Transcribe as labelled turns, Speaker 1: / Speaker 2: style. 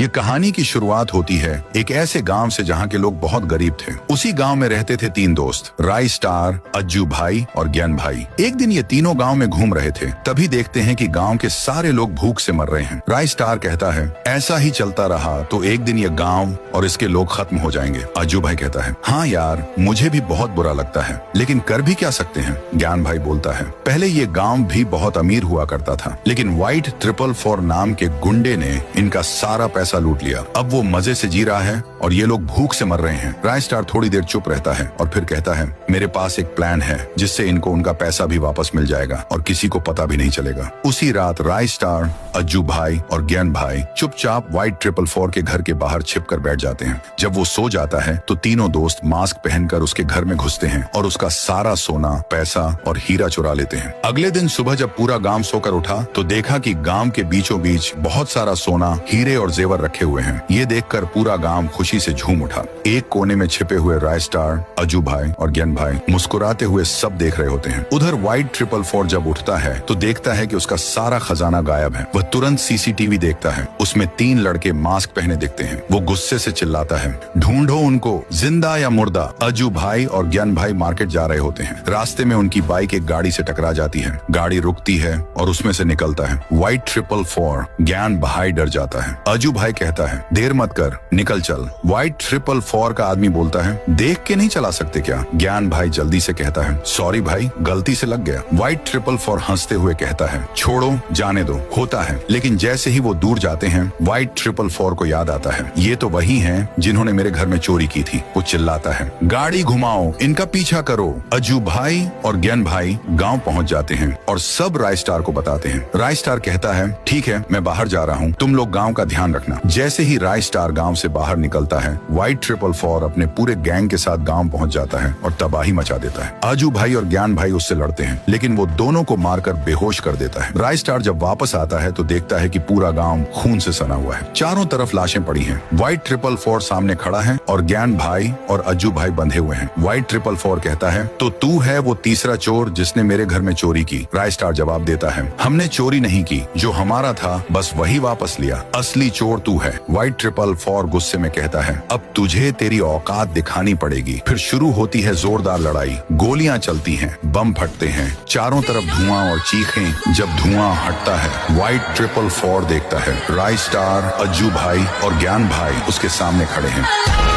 Speaker 1: ये कहानी की शुरुआत होती है एक ऐसे गांव से जहां के लोग बहुत गरीब थे। उसी गांव में रहते थे 3 दोस्त, राय स्टार, अज्जू भाई और ज्ञान भाई। एक दिन ये तीनों गांव में घूम रहे थे, तभी देखते हैं कि गांव के सारे लोग भूख से मर रहे हैं। राय स्टार कहता है, ऐसा ही चलता रहा तो एक दिन ये गांव और इसके लोग खत्म हो जाएंगे। अज्जू भाई कहता है, हाँ यार, मुझे भी बहुत बुरा लगता है, लेकिन कर भी क्या सकते हैं। ज्ञान भाई बोलता है, पहले ये गांव भी बहुत अमीर हुआ करता था, लेकिन व्हाइट 444 नाम के गुंडे ने इनका सारा पैसा लूट लिया। अब वो मजे से जी रहा है और ये लोग भूख से मर रहे हैं। राय स्टार थोड़ी देर चुप रहता है और फिर कहता है, मेरे पास एक प्लान है जिससे इनको उनका पैसा भी वापस मिल जाएगा और किसी को पता भी नहीं चलेगा। उसी रात राय स्टार, अज्जू भाई और ज्ञान भाई चुपचाप व्हाइट 444 के घर के बाहर छिपकर बैठ जाते हैं। जब वो सो जाता है तो तीनों दोस्त मास्क पहनकर उसके घर में घुसते हैं और उसका सारा सोना, पैसा और हीरा चुरा लेते हैं। अगले दिन सुबह जब पूरा गांव सोकर उठा तो देखा कि गांव के बीचों बीच बहुत सारा सोना, हीरे और जेवर रखे हुए हैं। ये देखकर पूरा गांव खुशी से झूम उठा। एक कोने में छिपे हुए राय स्टार, अज्जू भाई और ज्ञान भाई मुस्कुराते हुए सब देख रहे होते हैं। उधर व्हाइट 444 जब उठता है तो देखता है कि उसका सारा खजाना गायब है। वह तुरंत सीसीटीवी देखता है, उसमें 3 लड़के मास्क पहने दिखते हैं। वो गुस्से से चिल्लाता है, ढूंढो उनको, जिंदा या मुर्दा। अज्जू भाई और ज्ञान भाई मार्केट जा रहे होते हैं। रास्ते में उनकी बाइक एक गाड़ी से टकरा जाती है। गाड़ी रुकती है और उसमें से निकलता है व्हाइट 444। ज्ञान भाई डर जाता है। अज्जू भाई कहता है, देर मत कर, निकल चल। व्हाइट 444 का आदमी बोलता है, देख के नहीं चला सकते क्या। ज्ञान भाई जल्दी से कहता है, सॉरी भाई, गलती से लग गया। व्हाइट 444 हंसते हुए कहता है, छोड़ो, जाने दो, होता है। लेकिन जैसे ही वो दूर जाते हैं व्हाइट 444 को याद आता है, ये तो वही हैं जिन्होंने मेरे घर में चोरी की थी। वो चिल्लाता है, गाड़ी घुमाओ, इनका पीछा करो। अज्जू भाई और ज्ञान भाई गांव पहुंच जाते हैं और सब राय स्टार को बताते हैं। राय स्टार कहता है, ठीक है, मैं बाहर जा रहा हूँ, तुम लोग गांव का ध्यान रखना। जैसे ही राय स्टार गांव से बाहर निकलता है व्हाइट 444 अपने पूरे गैंग के साथ गांव पहुंच जाता है और तबाही मचा देता है। अज्जू भाई और ज्ञान भाई उससे लड़ते हैं, लेकिन वो दोनों को मारकर बेहोश कर देता है। राय स्टार जब वापस आता है तो देखता है कि पूरा गांव खून से सना हुआ है। चारों तरफ लाशें पड़ी हैं। व्हाइट 444 सामने खड़ा है और ज्ञान भाई और अज्जू भाई बंधे हुए हैं। व्हाइट 444 कहता है, तो तू है वो तीसरा चोर जिसने मेरे घर में चोरी की। राय स्टार जवाब देता है, हमने चोरी नहीं की, जो हमारा था बस वही वापस लिया, असली चोर तू है। व्हाइट 444 गुस्से में कहता है, अब तुझे तेरी औकात दिखानी पड़ेगी। फिर शुरू होती है जोरदार लड़ाई। गोलियां चलती हैं, बम फटते हैं, चारों तरफ धुआं और चीखें। जब धुआं हटता है व्हाइट 444 देखता है राय स्टार, अज्जू भाई और ज्ञान भाई उसके सामने खड़े हैं।